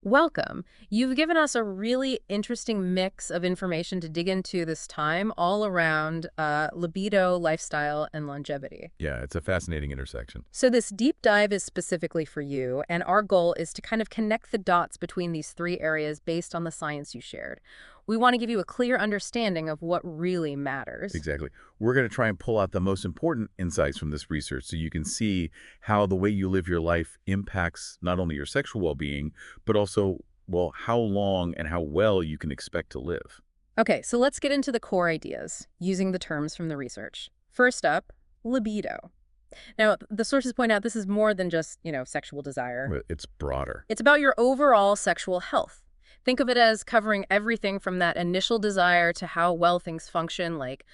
Welcome. You've given us a really interesting mix of information to dig into this time, all around libido, lifestyle, and longevity. Yeah, it's a fascinating intersection. So this deep dive is specifically for you, and our goal is to kind of connect the dots between these three areas based on the science you shared. We want to give you a clear understanding of what really matters. Exactly. We're going to try and pull out the most important insights from this research so you can see how the way you live your life impacts not only your sexual well-being, but also, well, how long and how well you can expect to live. Okay, so let's get into the core ideas, using the terms from the research. First up, libido. Now, the sources point out this is more than just, sexual desire. Well, it's broader. It's about your overall sexual health. Think of it as covering everything from that initial desire to how well things function, like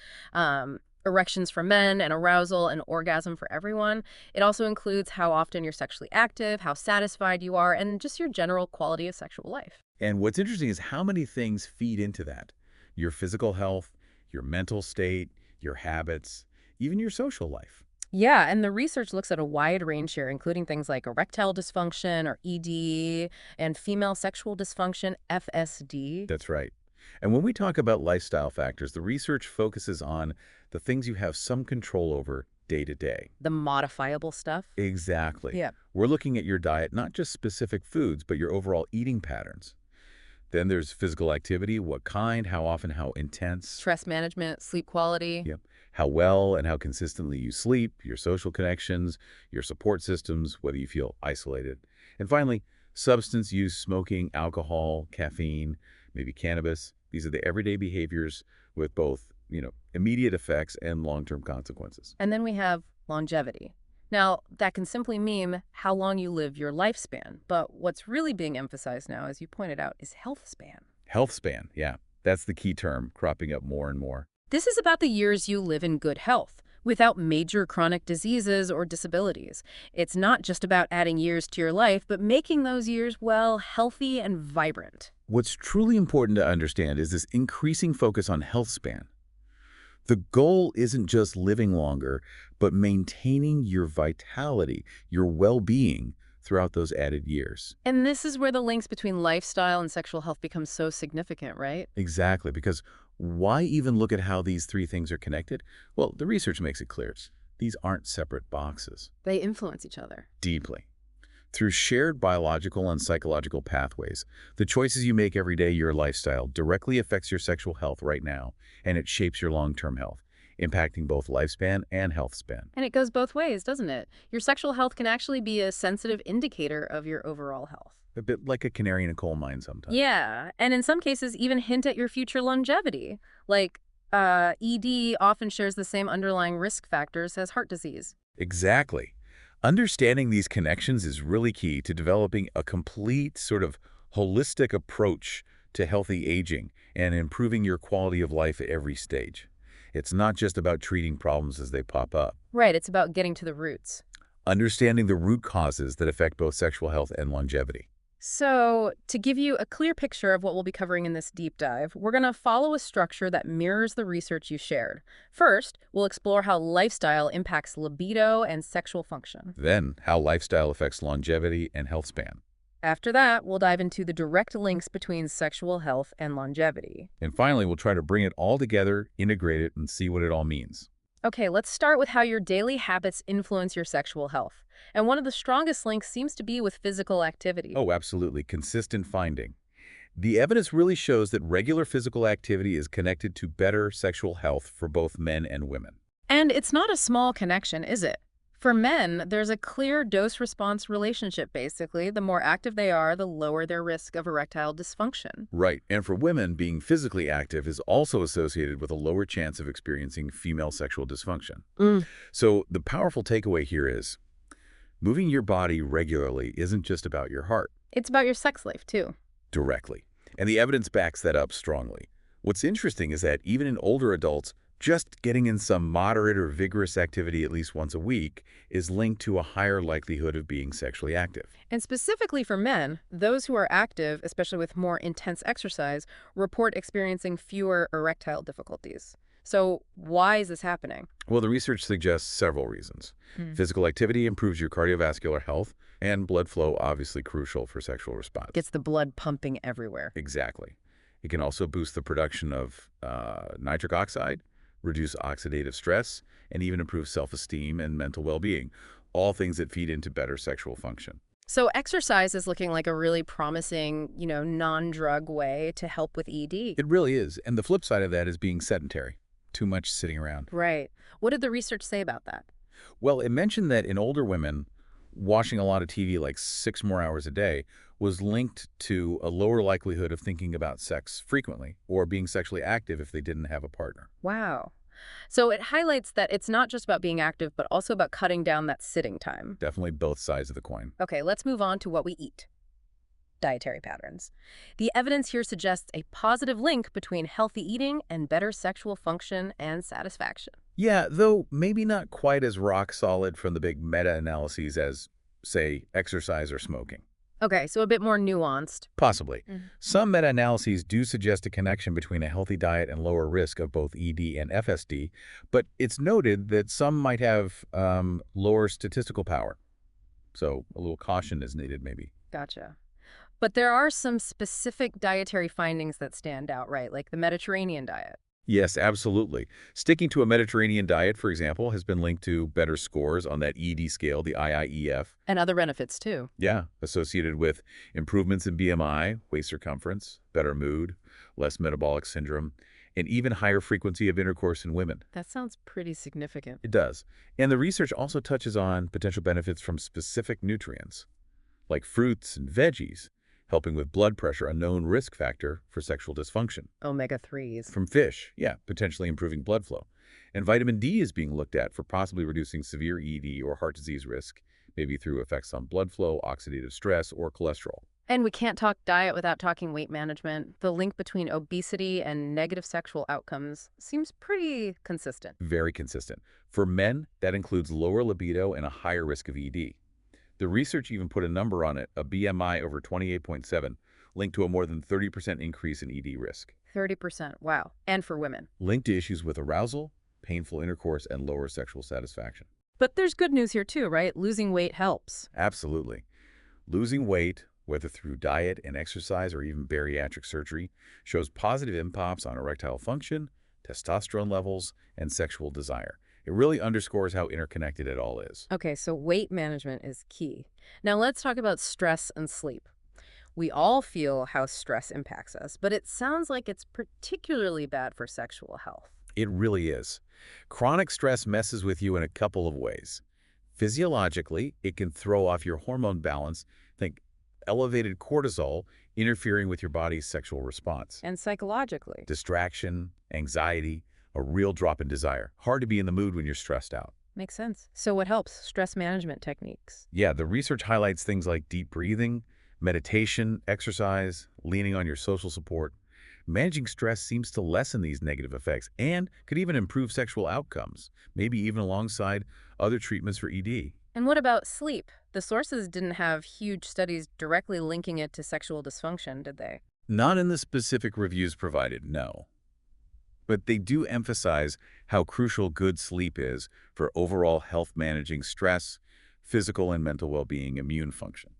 erections for men and arousal and orgasm for everyone. It also includes how often you're sexually active, how satisfied you are, and just your general quality of sexual life. And what's interesting is how many things feed into that. Your physical health, your mental state, your habits, even your social life. Yeah, and the research looks at a wide range here, including things like erectile dysfunction or ED and female sexual dysfunction, FSD. That's right. And when we talk about lifestyle factors, the research focuses on the things you have some control over day to day. The modifiable stuff. Exactly. Yeah. We're looking at your diet, not just specific foods, but your overall eating patterns. Then there's physical activity, what kind, how often, how intense. Stress management, sleep quality. Yep. How well and how consistently you sleep, your social connections, your support systems, whether you feel isolated. And finally, substance use, smoking, alcohol, caffeine, maybe cannabis. These are the everyday behaviors with both, immediate effects and long-term consequences. And then we have longevity. Now, that can simply mean how long you live your lifespan. But what's really being emphasized now, as you pointed out, is health span. Health span, yeah. That's the key term, cropping up more and more. This is about the years you live in good health, without major chronic diseases or disabilities. It's not just about adding years to your life, but making those years, well, healthy and vibrant. What's truly important to understand is this increasing focus on health span. The goal isn't just living longer, but maintaining your vitality, your well-being throughout those added years. And this is where the links between lifestyle and sexual health become so significant, right? Exactly, because why even look at how these three things are connected? Well, the research makes it clear. These aren't separate boxes. They influence each other. Deeply. Through shared biological and psychological pathways, the choices you make every day, your lifestyle, directly affects your sexual health right now, and it shapes your long-term health, impacting both lifespan and health span. And it goes both ways, doesn't it? Your sexual health can actually be a sensitive indicator of your overall health. A bit like a canary in a coal mine sometimes. Yeah, and in some cases even hint at your future longevity. Like, ED often shares the same underlying risk factors as heart disease. Exactly. Understanding these connections is really key to developing a complete sort of holistic approach to healthy aging and improving your quality of life at every stage. It's not just about treating problems as they pop up. Right, it's about getting to the roots. Understanding the root causes that affect both sexual health and longevity. So, to give you a clear picture of what we'll be covering in this deep dive, we're going to follow a structure that mirrors the research you shared. First, we'll explore how lifestyle impacts libido and sexual function. Then, how lifestyle affects longevity and health span. After that, we'll dive into the direct links between sexual health and longevity. And finally, we'll try to bring it all together, integrate it, and see what it all means. Okay, let's start with how your daily habits influence your sexual health. And one of the strongest links seems to be with physical activity. Oh, absolutely. Consistent finding. The evidence really shows that regular physical activity is connected to better sexual health for both men and women. And it's not a small connection, is it? For men, there's a clear dose-response relationship, basically. The more active they are, the lower their risk of erectile dysfunction. Right. And for women, being physically active is also associated with a lower chance of experiencing female sexual dysfunction. So the powerful takeaway here is, moving your body regularly isn't just about your heart. It's about your sex life, too. Directly. And the evidence backs that up strongly. What's interesting is that even in older adults, just getting in some moderate or vigorous activity at least once a week is linked to a higher likelihood of being sexually active. And specifically for men, those who are active, especially with more intense exercise, report experiencing fewer erectile difficulties. So why is this happening? Well, the research suggests several reasons. Physical activity improves your cardiovascular health, And blood flow, obviously crucial for sexual response. Gets the blood pumping everywhere. Exactly. It can also boost the production of nitric oxide, reduce oxidative stress, and even improve self-esteem and mental well-being, all things that feed into better sexual function. So exercise is looking like a really promising, non-drug way to help with ED. It really is. And the flip side of that is being sedentary, too much sitting around. Right. What did the research say about that? Well, it mentioned that in older women, watching a lot of TV, like 6 more hours a day, was linked to a lower likelihood of thinking about sex frequently or being sexually active if they didn't have a partner. Wow. So it highlights that it's not just about being active, but also about cutting down that sitting time. Definitely both sides of the coin. Okay, let's move on to what we eat. Dietary patterns. The evidence here suggests a positive link between healthy eating and better sexual function and satisfaction. Yeah, though maybe not quite as rock solid from the big meta-analyses as, say, exercise or smoking. Okay, so a bit more nuanced. Possibly. Some meta-analyses do suggest a connection between a healthy diet and lower risk of both ED and FSD, but it's noted that some might have lower statistical power. So a little caution is needed, maybe. Gotcha. But there are some specific dietary findings that stand out, right? Like the Mediterranean diet. Yes, absolutely. Sticking to a Mediterranean diet, for example, has been linked to better scores on that ED scale, the IIEF. And other benefits, too. Yeah, associated with improvements in BMI, waist circumference, better mood, less metabolic syndrome, and even higher frequency of intercourse in women. That sounds pretty significant. It does. And the research also touches on potential benefits from specific nutrients, like fruits and veggies, helping with blood pressure, a known risk factor for sexual dysfunction. Omega-3s. From fish, yeah, potentially improving blood flow. And vitamin D is being looked at for possibly reducing severe ED or heart disease risk, maybe through effects on blood flow, oxidative stress, or cholesterol. And we can't talk diet without talking weight management. The link between obesity and negative sexual outcomes seems pretty consistent. Very consistent. For men, that includes lower libido and a higher risk of ED. The research even put a number on it, a BMI over 28.7, linked to a more than 30% increase in ED risk. 30%, wow. And for women. Linked to issues with arousal, painful intercourse, and lower sexual satisfaction. But there's good news here too, right? Losing weight helps. Absolutely. Losing weight, whether through diet and exercise or even bariatric surgery, shows positive impacts on erectile function, testosterone levels, and sexual desire. It really underscores how interconnected it all is. Okay, so weight management is key. Now let's talk about stress and sleep. We all feel how stress impacts us, but it sounds like it's particularly bad for sexual health. It really is. Chronic stress messes with you in a couple of ways. Physiologically, it can throw off your hormone balance. Think elevated cortisol interfering with your body's sexual response. And psychologically. Distraction, anxiety, a real drop in desire. Hard to be in the mood when you're stressed out. Makes sense. So what helps? Stress management techniques. Yeah, the research highlights things like deep breathing, meditation, exercise, leaning on your social support. Managing stress seems to lessen these negative effects and could even improve sexual outcomes, maybe even alongside other treatments for ED. And what about sleep? The sources didn't have huge studies directly linking it to sexual dysfunction, did they? Not in the specific reviews provided, no. But they do emphasize how crucial good sleep is for overall health, managing stress, physical and mental well-being, immune function.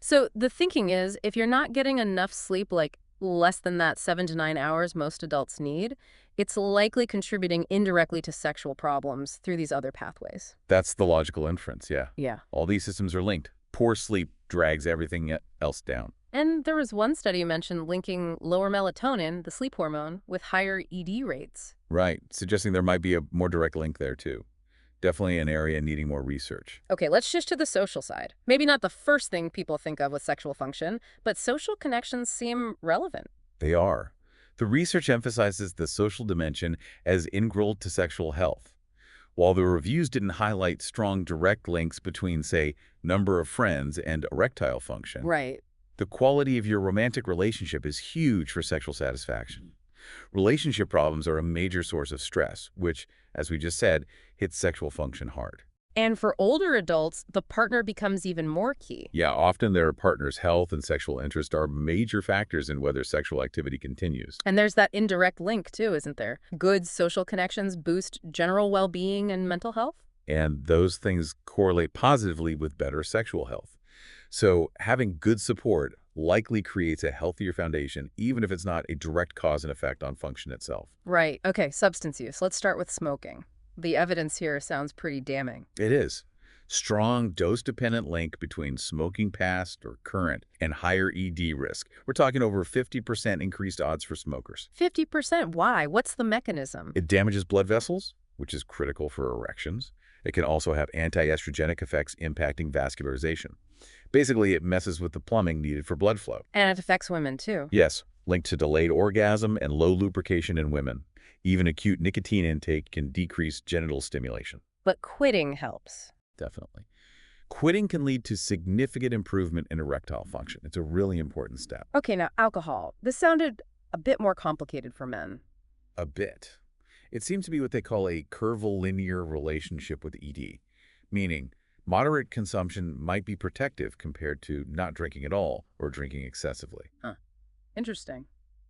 So the thinking is, if you're not getting enough sleep, like less than that 7 to 9 hours most adults need, it's likely contributing indirectly to sexual problems through these other pathways. That's the logical inference, yeah. Yeah. All these systems are linked. Poor sleep drags everything else down. And there was one study mentioned linking lower melatonin, the sleep hormone, with higher ED rates. Right, suggesting there might be a more direct link there, too. Definitely an area needing more research. Okay, let's shift to the social side. Maybe not the first thing people think of with sexual function, but social connections seem relevant. They are. The research emphasizes the social dimension as integral to sexual health. While the reviews didn't highlight strong direct links between, say, number of friends and erectile function, Right. the quality of your romantic relationship is huge for sexual satisfaction. Relationship problems are a major source of stress, which, as we just said, hits sexual function hard. And for older adults, the partner becomes even more key. Yeah, often their partner's health and sexual interest are major factors in whether sexual activity continues. And there's that indirect link, too, isn't there? Good social connections boost general well-being and mental health? And those things correlate positively with better sexual health. So having good support likely creates a healthier foundation, even if it's not a direct cause and effect on function itself. Right. Okay, substance use. Let's start with smoking. The evidence here sounds pretty damning. It is. Strong dose-dependent link between smoking past or current and higher ED risk. We're talking over 50% increased odds for smokers. 50%? Why? What's the mechanism? It damages blood vessels, which is critical for erections. It can also have anti-estrogenic effects impacting vascularization. Basically, it messes with the plumbing needed for blood flow. And it affects women too. Yes, linked to delayed orgasm and low lubrication in women. Even acute nicotine intake can decrease genital stimulation. But quitting helps. Definitely. Quitting can lead to significant improvement in erectile function. It's a really important step. Okay, now alcohol. This sounded a bit more complicated for men. A bit. It seems to be what they call a curvilinear relationship with ED, meaning moderate consumption might be protective compared to not drinking at all or drinking excessively. Huh. Interesting.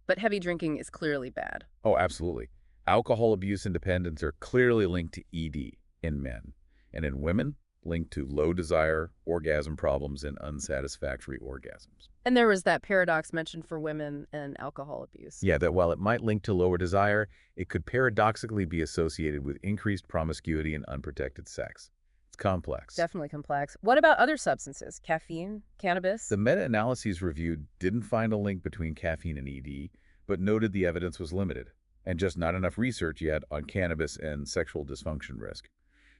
But heavy drinking is clearly bad. Oh, absolutely. Alcohol abuse and dependence are clearly linked to ED in men, and in women, linked to low desire, orgasm problems, and unsatisfactory orgasms. And there was that paradox mentioned for women and alcohol abuse. Yeah, that while it might link to lower desire, it could paradoxically be associated with increased promiscuity and unprotected sex. It's complex. Definitely complex. What about other substances? Caffeine? Cannabis? The meta-analyses reviewed didn't find a link between caffeine and ED, but noted the evidence was limited, and just not enough research yet on cannabis and sexual dysfunction risk.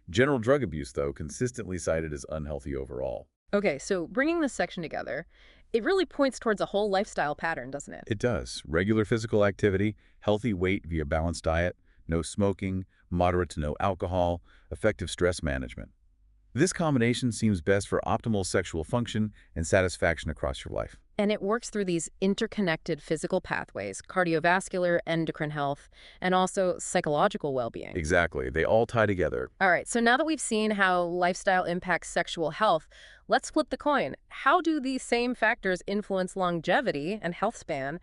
General drug abuse, though, consistently cited as unhealthy overall. Okay, so bringing this section together, it really points towards a whole lifestyle pattern, doesn't it? It does. Regular physical activity, healthy weight via balanced diet, no smoking, moderate to no alcohol, effective stress management. This combination seems best for optimal sexual function and satisfaction across your life. And it works through these interconnected physical pathways, cardiovascular, endocrine health, and also psychological well-being. Exactly. They all tie together. All right, so now that we've seen how lifestyle impacts sexual health, let's flip the coin. How do these same factors influence longevity and health span?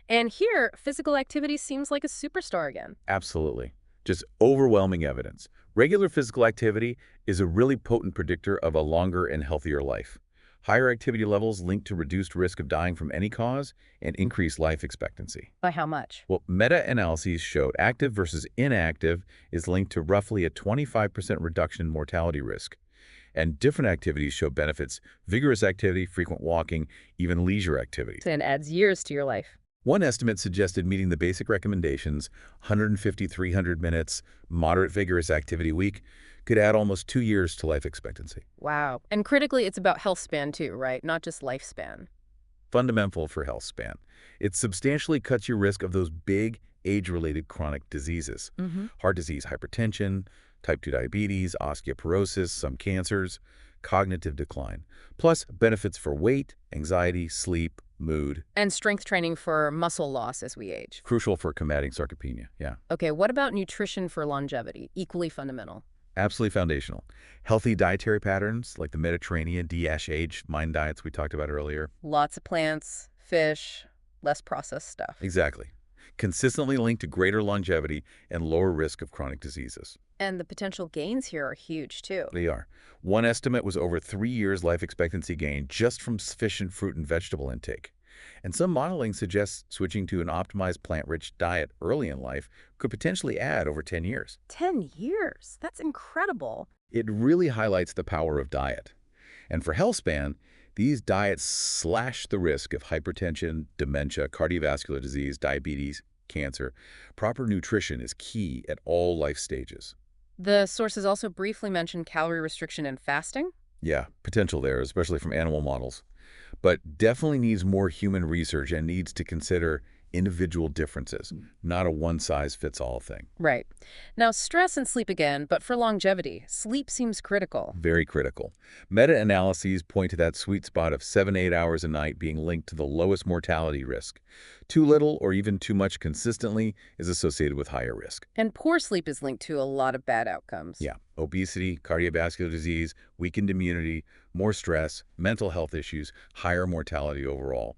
And here, physical activity seems like a superstar again. Absolutely. Just overwhelming evidence. Regular physical activity is a really potent predictor of a longer and healthier life. Higher activity levels linked to reduced risk of dying from any cause and increased life expectancy. By how much? Well, meta-analyses showed active versus inactive is linked to roughly a 25% reduction in mortality risk. And different activities show benefits: vigorous activity, frequent walking, even leisure activities. And adds years to your life. One estimate suggested meeting the basic recommendations, 150-300 minutes, moderate vigorous activity week, could add almost 2 years to life expectancy. Wow. And critically, it's about health span too, right? Not just lifespan. Fundamental for health span. It substantially cuts your risk of those big age-related chronic diseases. Heart disease, hypertension, type 2 diabetes, osteoporosis, some cancers, cognitive decline. Plus benefits for weight, anxiety, sleep, mood. And strength training for muscle loss as we age. Crucial for combating sarcopenia, yeah. Okay, what about nutrition for longevity? Equally fundamental. Absolutely foundational. Healthy dietary patterns like the Mediterranean, DHA, mind diets we talked about earlier. Lots of plants, fish, less processed stuff. Exactly. Consistently linked to greater longevity and lower risk of chronic diseases. And the potential gains here are huge too. They are. One estimate was over 3 years life expectancy gain just from sufficient fruit and vegetable intake. And some modeling suggests switching to an optimized plant-rich diet early in life could potentially add over 10 years. 10 years? That's incredible. It really highlights the power of diet. And for health span, these diets slash the risk of hypertension, dementia, cardiovascular disease, diabetes, cancer. Proper nutrition is key at all life stages. The sources also briefly mention calorie restriction and fasting. Yeah, potential there, especially from animal models. But definitely needs more human research and needs to consider individual differences, not a one-size-fits-all thing. Right. Now, stress and sleep again, but for longevity, sleep seems critical. Very critical. Meta-analyses point to that sweet spot of 7-8 hours a night being linked to the lowest mortality risk. Too little or even too much consistently is associated with higher risk. And poor sleep is linked to a lot of bad outcomes. Yeah, obesity, cardiovascular disease, weakened immunity, more stress, mental health issues, higher mortality overall.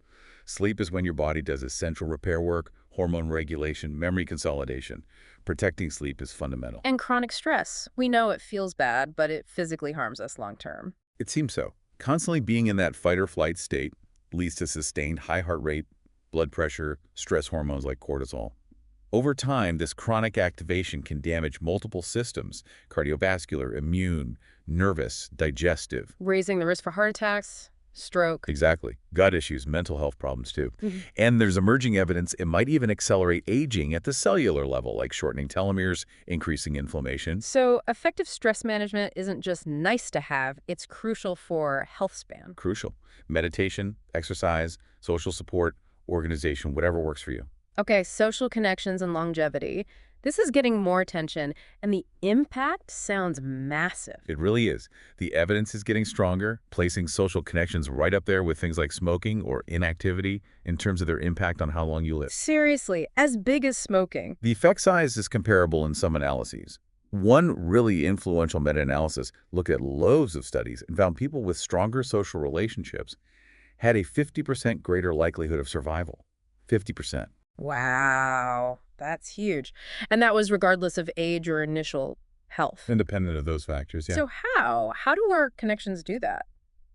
Sleep is when your body does essential repair work, hormone regulation, memory consolidation. Protecting sleep is fundamental. And chronic stress. We know it feels bad, but it physically harms us long term. It seems so. Constantly being in that fight or flight state leads to sustained high heart rate, blood pressure, stress hormones like cortisol. Over time, this chronic activation can damage multiple systems: cardiovascular, immune, nervous, digestive. Raising the risk for heart attacks, stroke. Exactly. Gut issues, mental health problems too. Mhm. And there's emerging evidence it might even accelerate aging at the cellular level, like shortening telomeres, increasing inflammation. So effective stress management isn't just nice to have, it's crucial for health span. Crucial. Meditation, exercise, social support, organization, whatever works for you. Okay, social connections and longevity. This is getting more attention, and the impact sounds massive. It really is. The evidence is getting stronger, placing social connections right up there with things like smoking or inactivity in terms of their impact on how long you live. Seriously, as big as smoking. The effect size is comparable in some analyses. One really influential meta-analysis looked at loads of studies and found people with stronger social relationships had a 50% greater likelihood of survival. 50%. Wow, that's huge. And that was regardless of age or initial health. Independent of those factors, yeah. So how? How do our connections do that?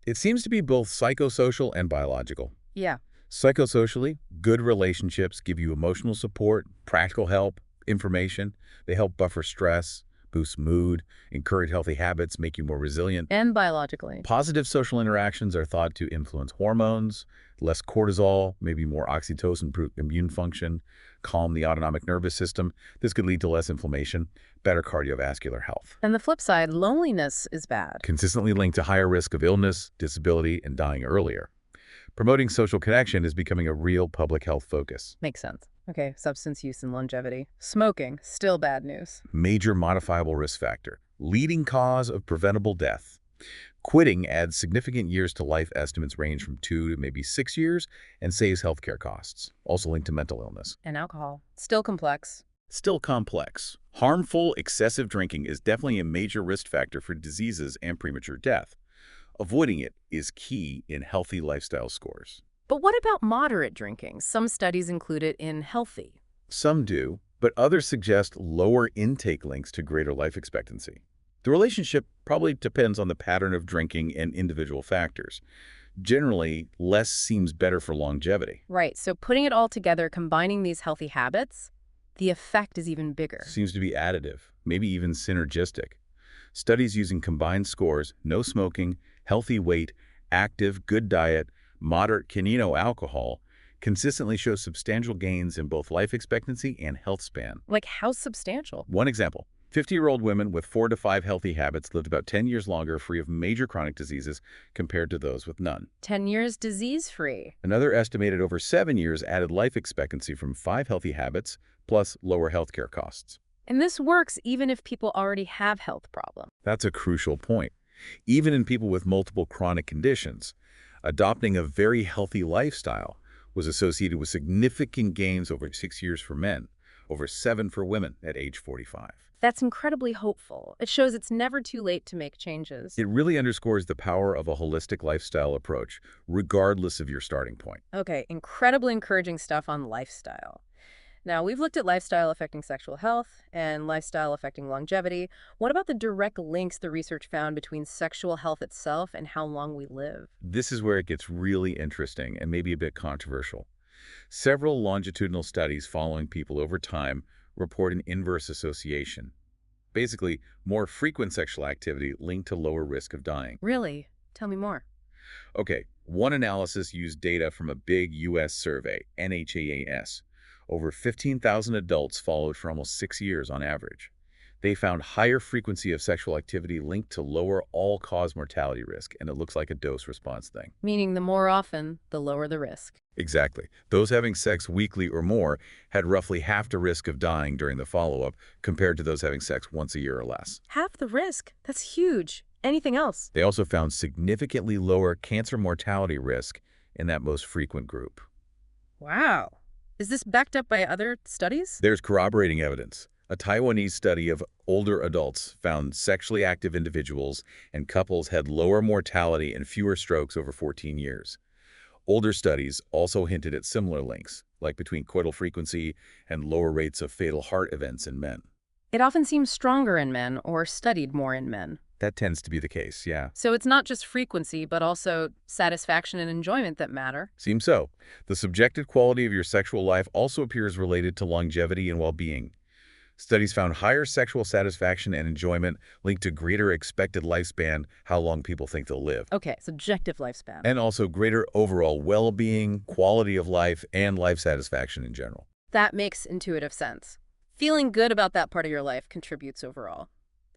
It seems to be both psychosocial and biological. Yeah. Psychosocially, good relationships give you emotional support, practical help, information. They help buffer stress, boost mood, encourage healthy habits, make you more resilient. And biologically. Positive social interactions are thought to influence hormones, less cortisol, maybe more oxytocin, improve immune function, calm the autonomic nervous system. This could lead to less inflammation, better cardiovascular health. And the flip side, loneliness is bad. Consistently linked to higher risk of illness, disability, and dying earlier. Promoting social connection is becoming a real public health focus. Makes sense. Okay, substance use and longevity. Smoking, still bad news. Major modifiable risk factor, leading cause of preventable death. Quitting adds significant years to life. Estimates range from 2 to maybe 6 years and saves healthcare costs, also linked to mental illness. And alcohol, still complex. Still complex. Harmful, excessive drinking is definitely a major risk factor for diseases and premature death. Avoiding it is key in healthy lifestyle scores. But what about moderate drinking? Some studies include it in healthy. Some do, but others suggest lower intake links to greater life expectancy. The relationship probably depends on the pattern of drinking and individual factors. Generally, less seems better for longevity. Right, so putting it all together, combining these healthy habits, the effect is even bigger. Seems to be additive, maybe even synergistic. Studies using combined scores, no smoking, healthy weight, active, good diet, moderate canino alcohol, consistently show substantial gains in both life expectancy and health span. Like how substantial? One example, 50-year-old women with 4 to 5 healthy habits lived about 10 years longer free of major chronic diseases compared to those with none. 10 years disease-free. Another estimated over 7 years added life expectancy from 5 healthy habits, plus lower healthcare costs. And this works even if people already have health problems. That's a crucial point. Even in people with multiple chronic conditions, adopting a very healthy lifestyle was associated with significant gains over 6 years for men, over 7 for women at age 45. That's incredibly hopeful. It shows it's never too late to make changes. It really underscores the power of a holistic lifestyle approach, regardless of your starting point. Okay, incredibly encouraging stuff on lifestyle. Now, we've looked at lifestyle affecting sexual health and lifestyle affecting longevity. What about the direct links the research found between sexual health itself and how long we live? This is where it gets really interesting and maybe a bit controversial. Several longitudinal studies following people over time report an inverse association. Basically, more frequent sexual activity linked to lower risk of dying. Really? Tell me more. Okay, one analysis used data from a big U.S. survey, NHAAS. Over 15,000 adults followed for almost 6 years on average. They found higher frequency of sexual activity linked to lower all-cause mortality risk, and it looks like a dose-response thing. Meaning the more often, the lower the risk. Exactly. Those having sex weekly or more had roughly half the risk of dying during the follow-up compared to those having sex once a year or less. Half the risk? That's huge. Anything else? They also found significantly lower cancer mortality risk in that most frequent group. Wow. Is this backed up by other studies? There's corroborating evidence. A Taiwanese study of older adults found sexually active individuals and couples had lower mortality and fewer strokes over 14 years. Older studies also hinted at similar links, like between coital frequency and lower rates of fatal heart events in men. It often seems stronger in men or studied more in men. That tends to be the case, yeah. So it's not just frequency, but also satisfaction and enjoyment that matter. Seems so. The subjective quality of your sexual life also appears related to longevity and well-being. Studies found higher sexual satisfaction and enjoyment linked to greater expected lifespan, how long people think they'll live, Okay, subjective lifespan. and also greater overall well-being, quality of life, and life satisfaction in general. That makes intuitive sense. Feeling good about that part of your life contributes overall.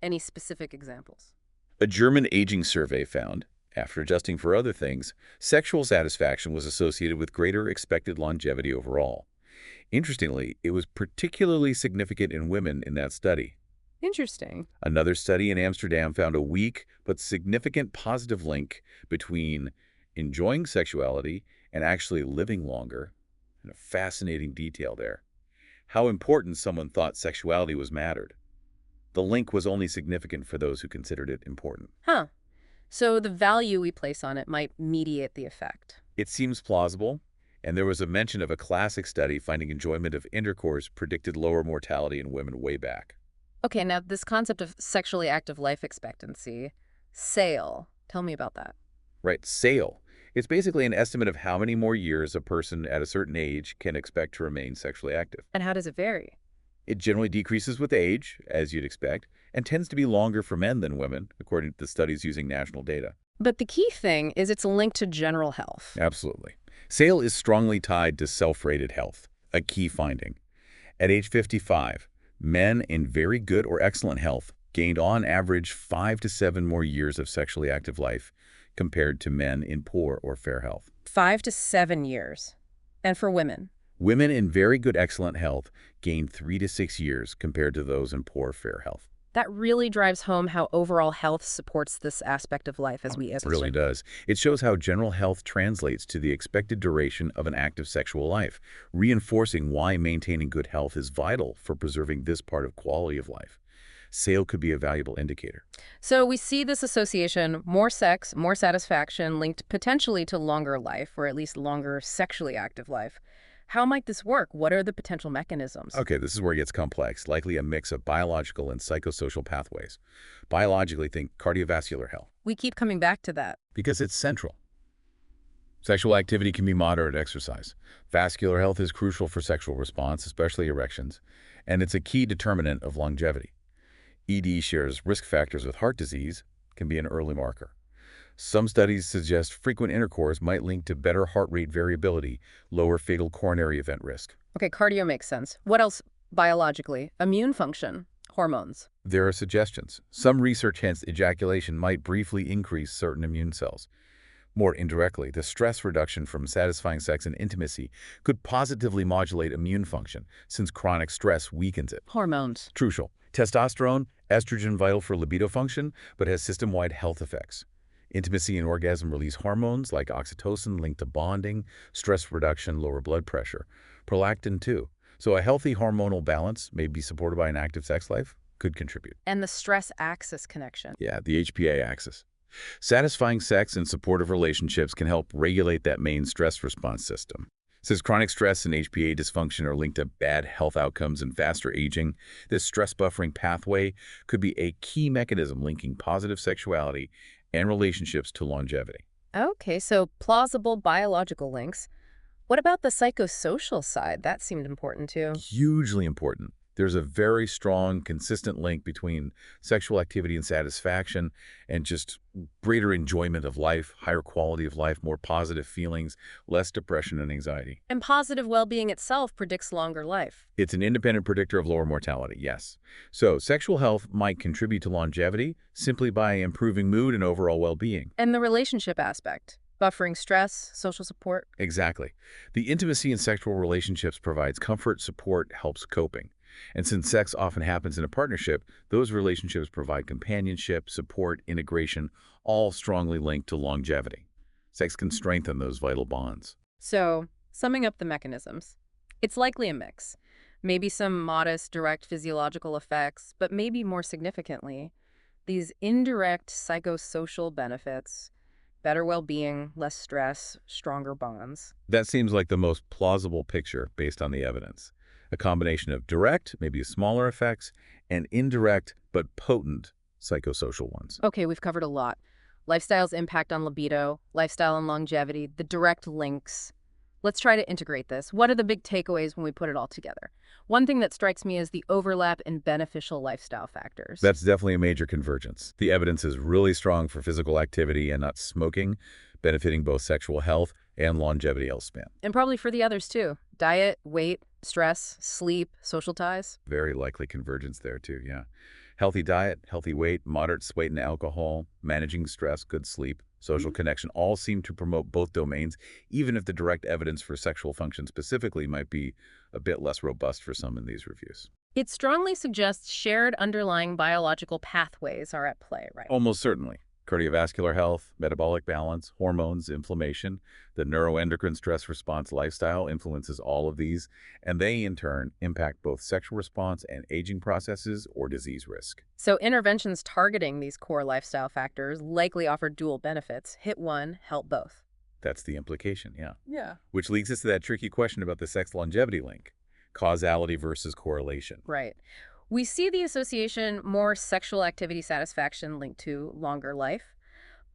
Any specific examples? A German aging survey found, after adjusting for other things, sexual satisfaction was associated with greater expected longevity overall. Interestingly, it was particularly significant in women in that study. Interesting. Another study in Amsterdam found a weak but significant positive link between enjoying sexuality and actually living longer. And a fascinating detail there. How important someone thought sexuality was mattered. The link was only significant for those who considered it important. Huh. So the value we place on it might mediate the effect. It seems plausible, and there was a mention of a classic study finding enjoyment of intercourse predicted lower mortality in women way back. Okay, now this concept of sexually active life expectancy, SAIL, tell me about that. Right, SAIL. It's basically an estimate of how many more years a person at a certain age can expect to remain sexually active. And how does it vary? It generally decreases with age, as you'd expect, and tends to be longer for men than women, according to the studies using national data. But the key thing is it's linked to general health. Absolutely. SAIL is strongly tied to self-rated health, a key finding. At age 55, men in very good or excellent health gained on average 5 to 7 more years of sexually active life compared to men in poor or fair health. 5 to 7 years. And for women? Women in very good excellent health gained 3 to 6 years compared to those in poor fair health. That really drives home how overall health supports this aspect of life as we It really does. It shows how general health translates to the expected duration of an active sexual life, reinforcing why maintaining good health is vital for preserving this part of quality of life. SAIL could be a valuable indicator. So we see this association, more sex, more satisfaction, linked potentially to longer life, or at least longer sexually active life. How might this work? What are the potential mechanisms? Okay, this is where it gets complex, likely a mix of biological and psychosocial pathways. Biologically, think cardiovascular health, We keep coming back to that. because it's central. Sexual activity can be moderate exercise. Vascular health is crucial for sexual response, especially erections, and it's a key determinant of longevity. ED shares risk factors with heart disease, can be an early marker. Some studies suggest frequent intercourse might link to better heart rate variability, lower fatal coronary event risk. Okay, cardio makes sense. What else biologically? Immune function, hormones. There are suggestions. Some research hints ejaculation might briefly increase certain immune cells. More indirectly, the stress reduction from satisfying sex and intimacy could positively modulate immune function, since chronic stress weakens it. Hormones. Crucial. Testosterone, estrogen vital for libido function, but has system-wide health effects. Intimacy and orgasm release hormones like oxytocin linked to bonding, stress reduction, lower blood pressure. Prolactin too. So a healthy hormonal balance, maybe supported by an active sex life, could contribute. And the stress axis connection. Yeah, the HPA axis. Satisfying sex and supportive relationships can help regulate that main stress response system. Since chronic stress and HPA dysfunction are linked to bad health outcomes and faster aging, this stress buffering pathway could be a key mechanism linking positive sexuality and relationships to longevity. Okay, so plausible biological links. What about the psychosocial side? That seemed important too. Hugely important. There's a very strong, consistent link between sexual activity and satisfaction and just greater enjoyment of life, higher quality of life, more positive feelings, less depression and anxiety. And positive well-being itself predicts longer life. It's an independent predictor of lower mortality, yes. So sexual health might contribute to longevity simply by improving mood and overall well-being. And the relationship aspect, buffering stress, social support. Exactly. The intimacy in sexual relationships provides comfort, support, helps coping. And since sex often happens in a partnership, those relationships provide companionship, support, integration, all strongly linked to longevity. Sex can strengthen those vital bonds. So, summing up the mechanisms, it's likely a mix. Maybe some modest, direct physiological effects, but maybe more significantly, these indirect psychosocial benefits, better well-being, less stress, stronger bonds. That seems like the most plausible picture based on the evidence. A combination of direct, maybe smaller effects, and indirect but potent psychosocial ones. Okay, we've covered a lot. Lifestyle's impact on libido, lifestyle and longevity, the direct links. Let's try to integrate this. What are the big takeaways when we put it all together? One thing that strikes me is the overlap in beneficial lifestyle factors. That's definitely a major convergence. The evidence is really strong for physical activity and not smoking, benefiting both sexual health and longevity health span. And probably for the others too. Diet, weight, stress, sleep, social ties. Very likely convergence there too, yeah. Healthy diet, healthy weight, moderate weight and alcohol, managing stress, good sleep, social connection all seem to promote both domains, even if the direct evidence for sexual function specifically might be a bit less robust for some in these reviews. It strongly suggests shared underlying biological pathways are at play, right? Almost certainly. Cardiovascular health, metabolic balance, hormones, inflammation, the neuroendocrine stress response lifestyle influences all of these, and they in turn impact both sexual response and aging processes or disease risk. So interventions targeting these core lifestyle factors likely offer dual benefits. Hit one, help both. That's the implication, yeah. Yeah. Which leads us to that tricky question about the sex longevity link, causality versus correlation. Right. We see the association more sexual activity satisfaction linked to longer life.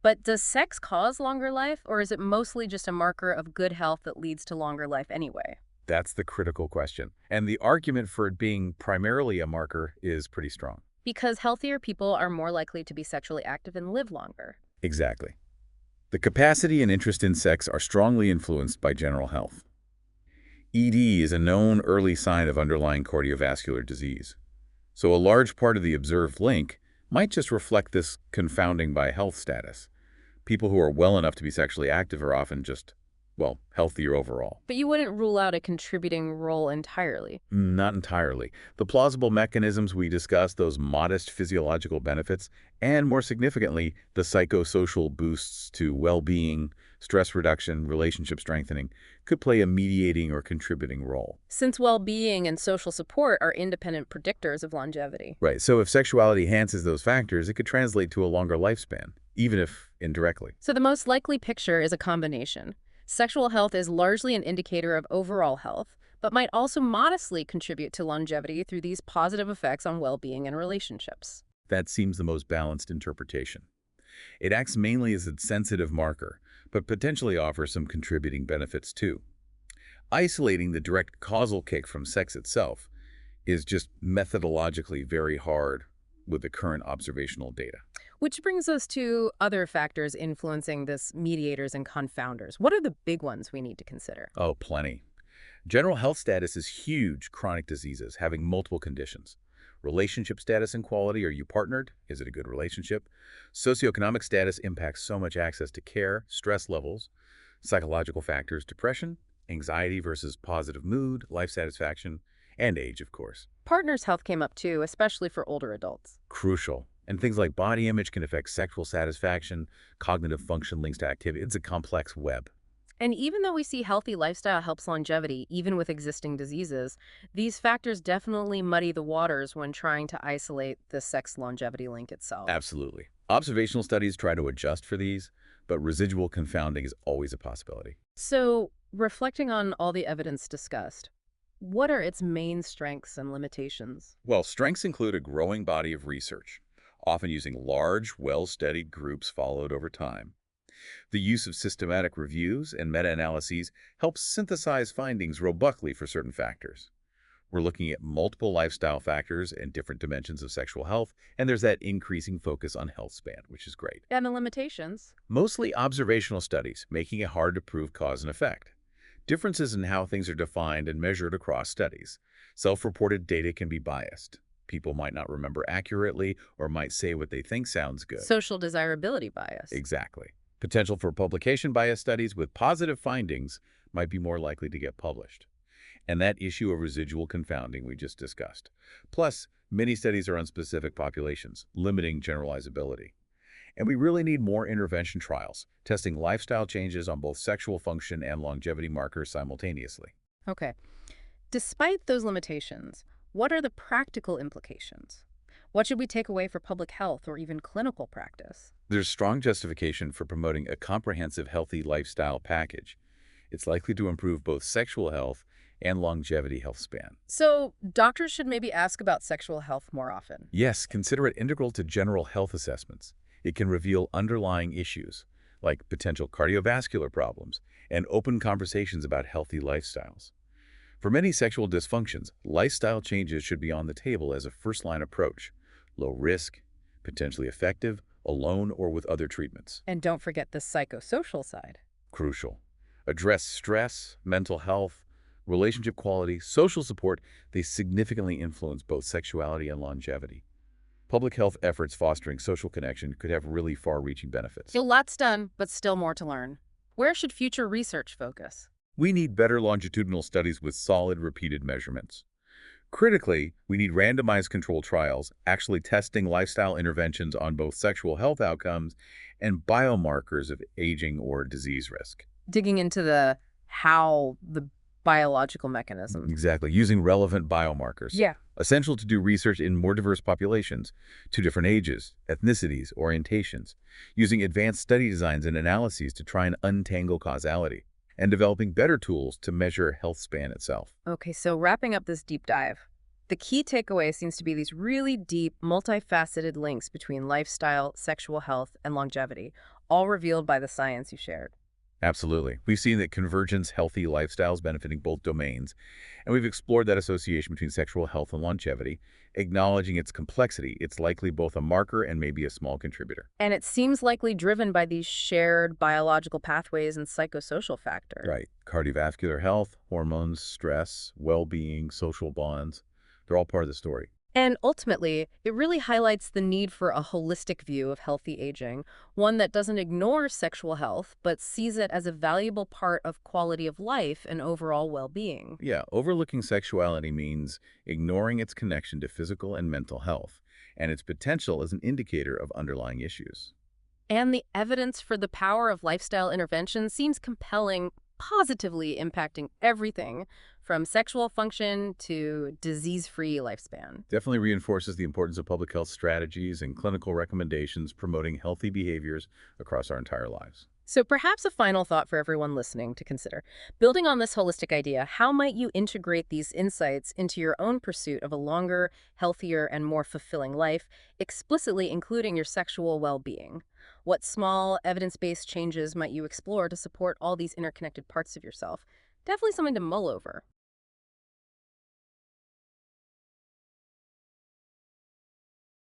But does sex cause longer life, or is it mostly just a marker of good health that leads to longer life anyway? That's the critical question. And the argument for it being primarily a marker is pretty strong. Because healthier people are more likely to be sexually active and live longer. Exactly. The capacity and interest in sex are strongly influenced by general health. ED is a known early sign of underlying cardiovascular disease. So a large part of the observed link might just reflect this confounding by health status. People who are well enough to be sexually active are often just, well, healthier overall. But you wouldn't rule out a contributing role entirely. Not entirely. The plausible mechanisms we discussed, those modest physiological benefits, and more significantly, the psychosocial boosts to well-being, stress reduction, relationship strengthening, could play a mediating or contributing role. Since well-being and social support are independent predictors of longevity. Right, so if sexuality enhances those factors, it could translate to a longer lifespan, even if indirectly. So the most likely picture is a combination. Sexual health is largely an indicator of overall health, but might also modestly contribute to longevity through these positive effects on well-being and relationships. That seems the most balanced interpretation. It acts mainly as a sensitive marker, but potentially offers some contributing benefits too. Isolating the direct causal kick from sex itself is just methodologically very hard with the current observational data. Which brings us to other factors influencing this mediators and confounders. What are the big ones we need to consider? Oh, plenty. General health status is huge. Chronic diseases, having multiple conditions. Relationship status and quality, are you partnered? Is it a good relationship? Socioeconomic status impacts so much access to care, stress levels, psychological factors, depression, anxiety versus positive mood, life satisfaction, and age, of course. Partners' health came up too, especially for older adults. Crucial. And things like body image can affect sexual satisfaction, cognitive function links to activity. It's a complex web. And even though we see healthy lifestyle helps longevity, even with existing diseases, these factors definitely muddy the waters when trying to isolate the sex longevity link itself. Absolutely. Observational studies try to adjust for these, but residual confounding is always a possibility. So, reflecting on all the evidence discussed, what are its main strengths and limitations? Well, strengths include a growing body of research, often using large, well-studied groups followed over time. The use of systematic reviews and meta-analyses helps synthesize findings robustly for certain factors. We're looking at multiple lifestyle factors and different dimensions of sexual health, and there's that increasing focus on health span, which is great. And the limitations? Mostly observational studies, making it hard to prove cause and effect. Differences in how things are defined and measured across studies. Self-reported data can be biased. People might not remember accurately or might say what they think sounds good. Social desirability bias. Exactly. Potential for publication bias studies with positive findings might be more likely to get published. And that issue of residual confounding we just discussed. Plus, many studies are on specific populations, limiting generalizability. And we really need more intervention trials, testing lifestyle changes on both sexual function and longevity markers simultaneously. Okay. Despite those limitations, what are the practical implications? What should we take away for public health or even clinical practice? There's strong justification for promoting a comprehensive healthy lifestyle package. It's likely to improve both sexual health and longevity health span. So doctors should maybe ask about sexual health more often. Yes, consider it integral to general health assessments. It can reveal underlying issues, like potential cardiovascular problems, and open conversations about healthy lifestyles. For many sexual dysfunctions, lifestyle changes should be on the table as a first-line approach. Low risk, potentially effective, alone or with other treatments. And don't forget the psychosocial side. Crucial. Address stress, mental health, relationship quality, social support. They significantly influence both sexuality and longevity. Public health efforts fostering social connection could have really far-reaching benefits. A lot's done, but still more to learn. Where should future research focus? We need better longitudinal studies with solid, repeated measurements. Critically, we need randomized controlled trials actually testing lifestyle interventions on both sexual health outcomes and biomarkers of aging or disease risk. Digging into the biological mechanism. Exactly, using relevant biomarkers. Yeah. Essential to do research in more diverse populations, to different ages, ethnicities, orientations, using advanced study designs and analyses to try and untangle causality, and developing better tools to measure health span itself. Okay, so wrapping up this deep dive, the key takeaway seems to be these really deep, multifaceted links between lifestyle, sexual health, and longevity, all revealed by the science you shared. Absolutely. We've seen that convergence healthy lifestyles benefiting both domains, and we've explored that association between sexual health and longevity. Acknowledging its complexity, it's likely both a marker and maybe a small contributor. And it seems likely driven by these shared biological pathways and psychosocial factors. Right. Cardiovascular health, hormones, stress, well-being, social bonds, they're all part of the story. And ultimately, it really highlights the need for a holistic view of healthy aging, one that doesn't ignore sexual health, but sees it as a valuable part of quality of life and overall well-being. Yeah, overlooking sexuality means ignoring its connection to physical and mental health, and its potential as an indicator of underlying issues. And the evidence for the power of lifestyle intervention seems compelling, positively impacting everything from sexual function to disease-free lifespan. Definitely reinforces the importance of public health strategies and clinical recommendations promoting healthy behaviors across our entire lives. So perhaps a final thought for everyone listening to consider. Building on this holistic idea, how might you integrate these insights into your own pursuit of a longer, healthier, and more fulfilling life, explicitly including your sexual well-being? What small, evidence-based changes might you explore to support all these interconnected parts of yourself? Definitely something to mull over.